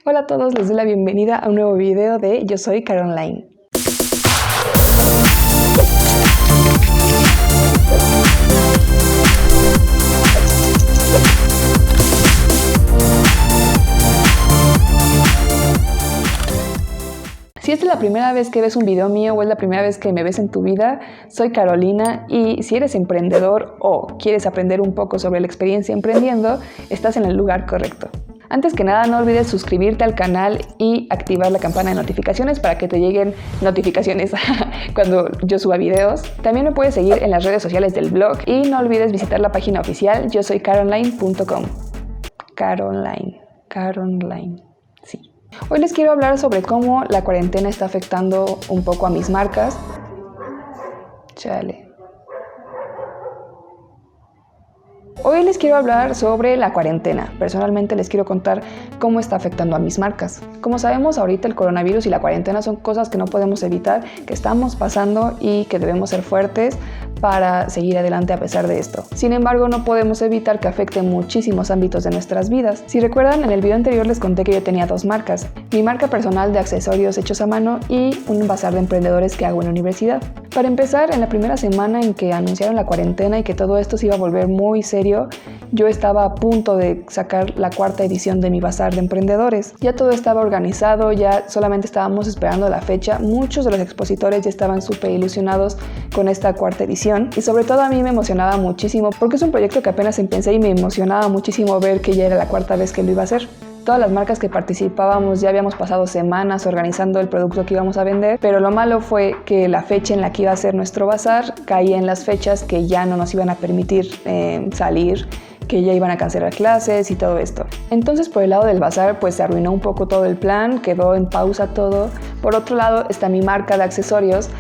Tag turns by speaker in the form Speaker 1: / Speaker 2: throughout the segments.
Speaker 1: Hola a todos, les doy la bienvenida a un nuevo video de Yo Soy Caroline. Si esta es la primera vez que ves un video mío o es la primera vez que me ves en tu vida, soy Carolina y si eres emprendedor o quieres aprender un poco sobre la experiencia emprendiendo, estás en el lugar correcto. Antes que nada, no olvides suscribirte al canal y activar la campana de notificaciones para que te lleguen notificaciones cuando yo suba videos. También me puedes seguir en las redes sociales del blog y no olvides visitar la página oficial yosoycaroline.com. Caroline, sí. Hoy les quiero hablar sobre cómo la cuarentena está afectando un poco a mis marcas. Hoy les quiero hablar sobre la cuarentena. Personalmente les quiero contar cómo está afectando a mis marcas. Como sabemos, ahorita el coronavirus y la cuarentena son cosas que no podemos evitar, que estamos pasando y que debemos ser fuertes para seguir adelante a pesar de esto. Sin embargo, no podemos evitar que afecte muchísimos ámbitos de nuestras vidas. Si recuerdan, en el video anterior les conté que yo tenía dos marcas. Mi marca personal de accesorios hechos a mano y un bazar de emprendedores que hago en la universidad. Para empezar, en la primera semana en que anunciaron la cuarentena y que todo esto se iba a volver muy serio, yo estaba a punto de sacar la cuarta edición de mi bazar de emprendedores. Ya todo estaba organizado, ya solamente estábamos esperando la fecha. Muchos de los expositores ya estaban súper ilusionados con esta cuarta edición y sobre todo a mí me emocionaba muchísimo porque es un proyecto que apenas empecé y me emocionaba muchísimo ver que ya era la cuarta vez que lo iba a hacer. Todas las marcas que participábamos ya habíamos pasado semanas organizando el producto que íbamos a vender, pero lo malo fue que la fecha en la que iba a ser nuestro bazar caía en las fechas que ya no nos iban a permitir salir, que ya iban a cancelar clases y todo esto. Entonces, por el lado del bazar, pues se arruinó un poco todo el plan, quedó en pausa todo. Por otro lado está mi marca de accesorios,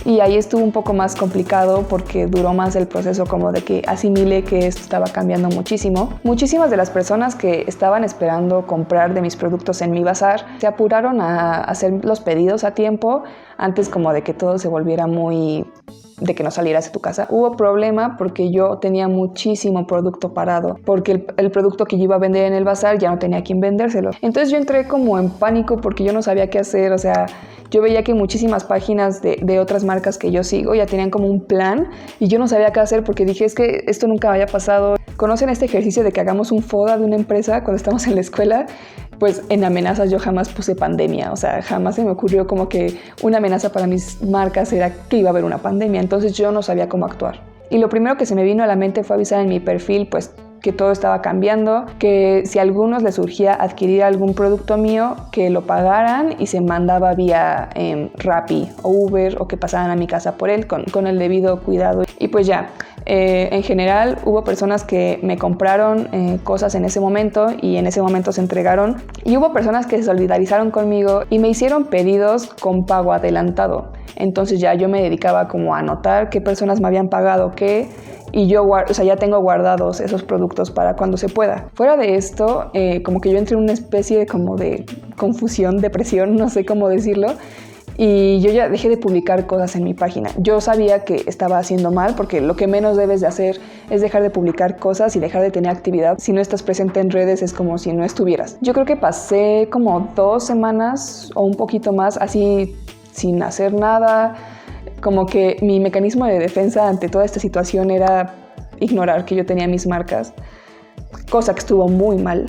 Speaker 1: y ahí estuvo un poco más complicado porque duró más el proceso como de que asimile que esto estaba cambiando muchísimo. Muchísimas de las personas que estaban esperando comprar de mis productos en mi bazar se apuraron a hacer los pedidos a tiempo antes como de que todo se volviera de que no salieras de tu casa. Hubo problema porque yo tenía muchísimo producto parado, porque el producto que yo iba a vender en el bazar ya no tenía a quién vendérselo. Entonces yo entré como en pánico porque yo no sabía qué hacer, o sea, yo veía que muchísimas páginas de otras marcas que yo sigo ya tenían como un plan y yo no sabía qué hacer porque dije, es que esto nunca me había pasado. ¿Conocen este ejercicio de que hagamos un FODA de una empresa cuando estamos en la escuela? Pues en amenazas yo jamás puse pandemia, o sea, jamás se me ocurrió como que una amenaza para mis marcas era que iba a haber una pandemia, entonces yo no sabía cómo actuar. Y lo primero que se me vino a la mente fue avisar en mi perfil, pues, que todo estaba cambiando, que si a algunos les surgía adquirir algún producto mío, que lo pagaran y se mandaba vía Rappi o Uber o que pasaran a mi casa por él con el debido cuidado. Y pues ya, en general hubo personas que me compraron cosas en ese momento y en ese momento se entregaron. Y hubo personas que se solidarizaron conmigo y me hicieron pedidos con pago adelantado. Entonces ya yo me dedicaba como a anotar qué personas me habían pagado qué. Y yo ya tengo guardados esos productos para cuando se pueda. Fuera de esto, como que yo entré en una especie como de confusión, depresión, no sé cómo decirlo. Y yo ya dejé de publicar cosas en mi página. Yo sabía que estaba haciendo mal porque lo que menos debes de hacer es dejar de publicar cosas y dejar de tener actividad. Si no estás presente en redes es como si no estuvieras. Yo creo que pasé como 2 semanas o un poquito más así sin hacer nada. Como que mi mecanismo de defensa ante toda esta situación era ignorar que yo tenía mis marcas, cosa que estuvo muy mal.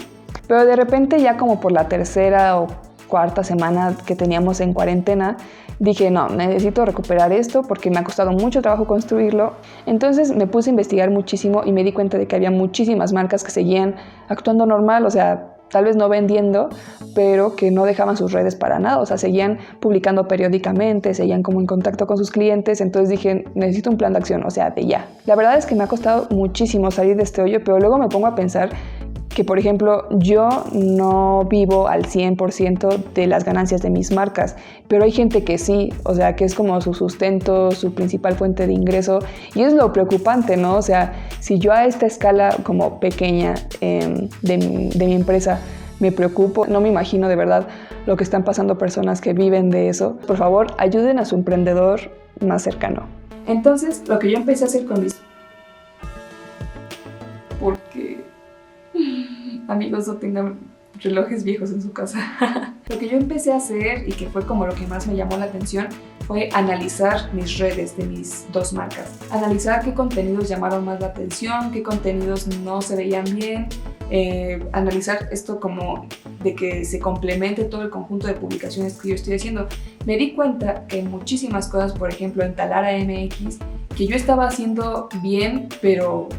Speaker 1: Pero de repente ya como por la tercera o cuarta semana que teníamos en cuarentena, dije, no, necesito recuperar esto porque me ha costado mucho trabajo construirlo. Entonces me puse a investigar muchísimo y me di cuenta de que había muchísimas marcas que seguían actuando normal, o sea, tal vez no vendiendo, pero que no dejaban sus redes para nada, o sea, seguían publicando periódicamente, seguían como en contacto con sus clientes. Entonces dije, necesito un plan de acción, o sea, de ya. La verdad es que me ha costado muchísimo salir de este hoyo, pero luego me pongo a pensar que, por ejemplo, yo no vivo al 100% de las ganancias de mis marcas, pero hay gente que sí, o sea, que es como su sustento, su principal fuente de ingreso, y es lo preocupante, ¿no? O sea, si yo a esta escala como pequeña de mi empresa me preocupo, no me imagino de verdad lo que están pasando personas que viven de eso. Por favor, ayuden a su emprendedor más cercano. Entonces, lo que yo empecé a hacer con mis... Porque... amigos, no tengan relojes viejos en su casa. Lo que yo empecé a hacer, y que fue como lo que más me llamó la atención, fue analizar mis redes de mis dos marcas. Analizar qué contenidos llamaron más la atención, qué contenidos no se veían bien. Analizar esto como de que se complemente todo el conjunto de publicaciones que yo estoy haciendo. Me di cuenta que en muchísimas cosas, por ejemplo en Talara MX, que yo estaba haciendo bien, pero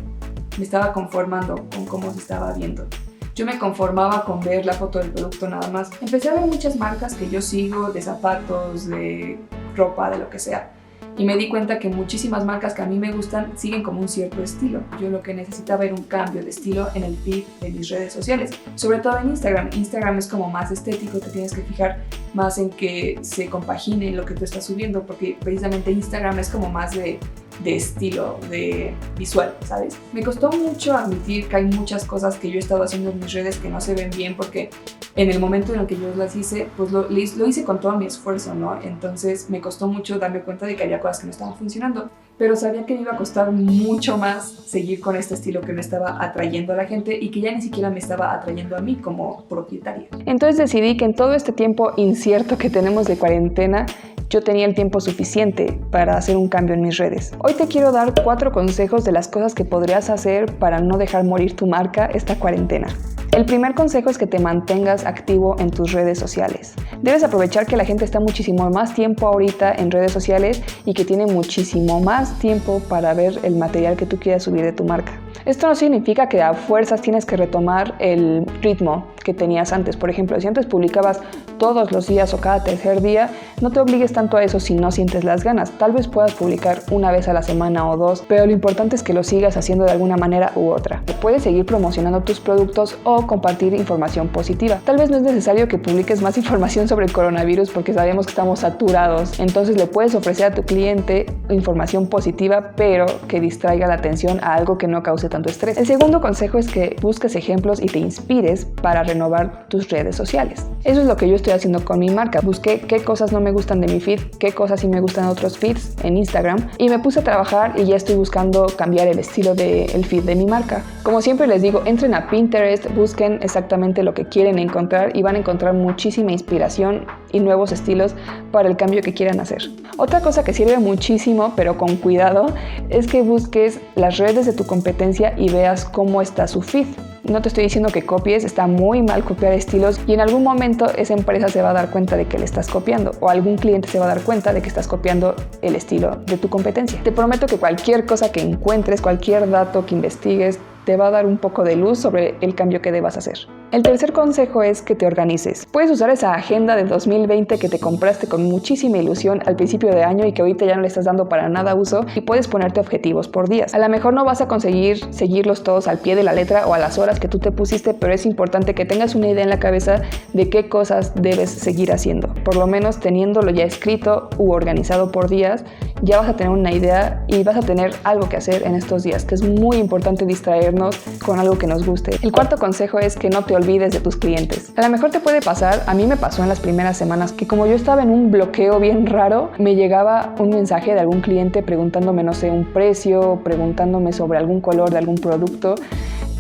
Speaker 1: me estaba conformando con cómo se estaba viendo. Yo me conformaba con ver la foto del producto nada más. Empecé a ver muchas marcas que yo sigo, de zapatos, de ropa, de lo que sea. Y me di cuenta que muchísimas marcas que a mí me gustan siguen como un cierto estilo. Yo lo que necesitaba era un cambio de estilo en el feed de mis redes sociales. Sobre todo en Instagram. Instagram es como más estético, te tienes que fijar más en que se compagine lo que tú estás subiendo, porque precisamente Instagram es como más de estilo, de visual, ¿sabes? Me costó mucho admitir que hay muchas cosas que yo he estado haciendo en mis redes que no se ven bien, porque en el momento en el que yo las hice, pues lo hice con todo mi esfuerzo, ¿no? Entonces me costó mucho darme cuenta de que había cosas que no estaban funcionando, pero sabía que me iba a costar mucho más seguir con este estilo que me estaba atrayendo a la gente y que ya ni siquiera me estaba atrayendo a mí como propietaria. Entonces decidí que en todo este tiempo incierto que tenemos de cuarentena, yo tenía el tiempo suficiente para hacer un cambio en mis redes. Hoy te quiero dar 4 consejos de las cosas que podrías hacer para no dejar morir tu marca esta cuarentena. El primer consejo es que te mantengas activo en tus redes sociales. Debes aprovechar que la gente está muchísimo más tiempo ahorita en redes sociales y que tiene muchísimo más tiempo para ver el material que tú quieras subir de tu marca. Esto no significa que a fuerzas tienes que retomar el ritmo que tenías antes. Por ejemplo, si antes publicabas todos los días o cada tercer día, no te obligues tanto a eso si no sientes las ganas. Tal vez puedas publicar una vez a la semana o 2, pero lo importante es que lo sigas haciendo de alguna manera u otra. Puedes seguir promocionando tus productos o compartir información positiva. Tal vez no es necesario que publiques más información sobre el coronavirus porque sabemos que estamos saturados. Entonces le puedes ofrecer a tu cliente información positiva, pero que distraiga la atención a algo que no cause tanto estrés. El segundo consejo es que busques ejemplos y te inspires para renovar tus redes sociales. Eso es lo que yo estoy haciendo con mi marca. Busqué qué cosas no me gustan de mi feed, qué cosas sí me gustan de otros feeds en Instagram y me puse a trabajar y ya estoy buscando cambiar el estilo del feed de mi marca. Como siempre les digo, entren a Pinterest, busquen exactamente lo que quieren encontrar y van a encontrar muchísima inspiración y nuevos estilos para el cambio que quieran hacer. Otra cosa que sirve muchísimo, pero con cuidado, es que busques las redes de tu competencia y veas cómo está su feed. No te estoy diciendo que copies, está muy mal copiar estilos y en algún momento esa empresa se va a dar cuenta de que le estás copiando o algún cliente se va a dar cuenta de que estás copiando el estilo de tu competencia. Te prometo que cualquier cosa que encuentres, cualquier dato que investigues, te va a dar un poco de luz sobre el cambio que debas hacer. El tercer consejo es que te organices. Puedes usar esa agenda de 2020 que te compraste con muchísima ilusión al principio de año y que ahorita ya no le estás dando para nada uso y puedes ponerte objetivos por días. A lo mejor no vas a conseguir seguirlos todos al pie de la letra o a las horas que tú te pusiste, pero es importante que tengas una idea en la cabeza de qué cosas debes seguir haciendo. Por lo menos teniéndolo ya escrito u organizado por días, ya vas a tener una idea y vas a tener algo que hacer en estos días, que es muy importante distraernos con algo que nos guste. El cuarto consejo es que no te olvides de tus clientes. A lo mejor te puede pasar, a mí me pasó en las primeras semanas, que como yo estaba en un bloqueo bien raro, me llegaba un mensaje de algún cliente preguntándome, no sé, un precio, preguntándome sobre algún color de algún producto.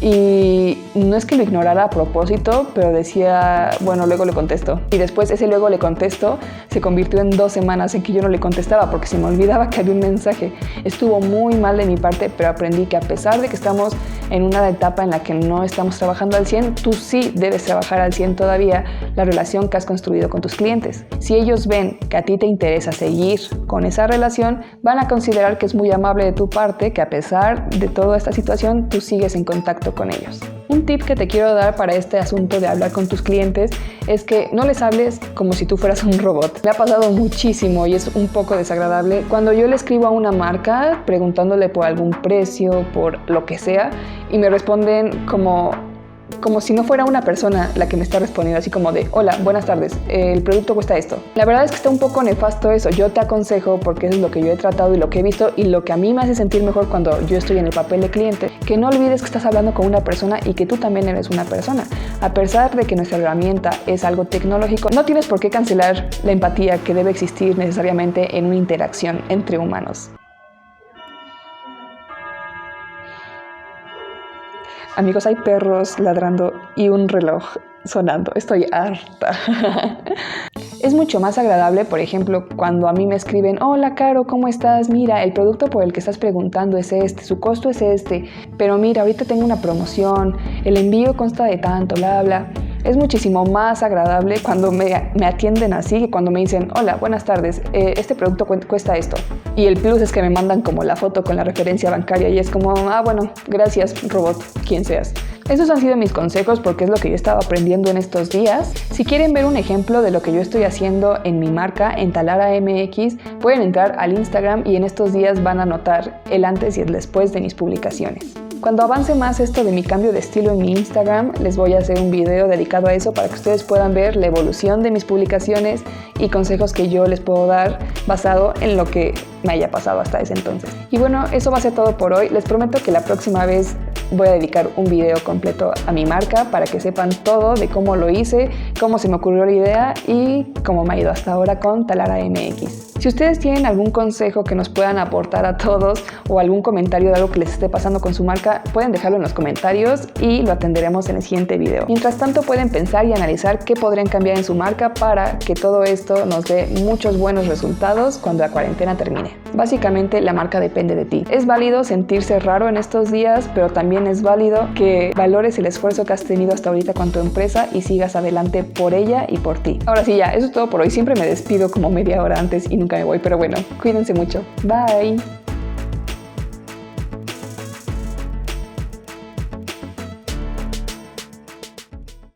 Speaker 1: Y no es que lo ignorara a propósito, pero decía, bueno, luego le contesto. Y después ese luego le contesto se convirtió en 2 semanas en que yo no le contestaba porque se me olvidaba que había un mensaje. Estuvo muy mal de mi parte, pero aprendí que a pesar de que estamos en una etapa en la que no estamos trabajando al 100, tú sí debes trabajar al 100 todavía la relación que has construido con tus clientes. Si ellos ven que a ti te interesa seguir con esa relación, van a considerar que es muy amable de tu parte, que a pesar de toda esta situación, tú sigues en contacto con ellos. Un tip que te quiero dar para este asunto de hablar con tus clientes es que no les hables como si tú fueras un robot. Me ha pasado muchísimo y es un poco desagradable cuando yo le escribo a una marca preguntándole por algún precio, por lo que sea, y me responden como si no fuera una persona la que me está respondiendo, así como de, hola, buenas tardes, el producto cuesta esto. La verdad es que está un poco nefasto eso. Yo te aconsejo, porque eso es lo que yo he tratado y lo que he visto y lo que a mí me hace sentir mejor cuando yo estoy en el papel de cliente, que no olvides que estás hablando con una persona y que tú también eres una persona. A pesar de que nuestra herramienta es algo tecnológico, no tienes por qué cancelar la empatía que debe existir necesariamente en una interacción entre humanos. Amigos, hay perros ladrando y un reloj sonando, estoy harta. Es mucho más agradable, por ejemplo, cuando a mí me escriben: hola Caro, ¿cómo estás? Mira, el producto por el que estás preguntando es este, su costo es este, pero mira, ahorita tengo una promoción, el envío consta de tanto, bla, bla. Es muchísimo más agradable cuando me atienden así que cuando me dicen: hola, buenas tardes, este producto cuesta esto. Y el plus es que me mandan como la foto con la referencia bancaria y es como: bueno, gracias robot, quien seas. Esos han sido mis consejos porque es lo que yo estaba aprendiendo en estos días. Si quieren ver un ejemplo de lo que yo estoy haciendo en mi marca, en Talara MX, pueden entrar al Instagram y en estos días van a notar el antes y el después de mis publicaciones. Cuando avance más esto de mi cambio de estilo en mi Instagram, les voy a hacer un video dedicado a eso para que ustedes puedan ver la evolución de mis publicaciones y consejos que yo les puedo dar basado en lo que me haya pasado hasta ese entonces. Y bueno, eso va a ser todo por hoy. Les prometo que la próxima vez voy a dedicar un video completo a mi marca para que sepan todo de cómo lo hice, cómo se me ocurrió la idea y cómo me ha ido hasta ahora con Talara MX. Si ustedes tienen algún consejo que nos puedan aportar a todos o algún comentario de algo que les esté pasando con su marca, pueden dejarlo en los comentarios y lo atenderemos en el siguiente video. Mientras tanto, pueden pensar y analizar qué podrían cambiar en su marca para que todo esto nos dé muchos buenos resultados cuando la cuarentena termine. Básicamente, la marca depende de ti. Es válido sentirse raro en estos días, pero también es válido que valores el esfuerzo que has tenido hasta ahorita con tu empresa y sigas adelante por ella y por ti. Ahora sí, ya, eso es todo por hoy. Siempre me despido como media hora antes y nunca me voy, pero bueno, cuídense mucho. Bye.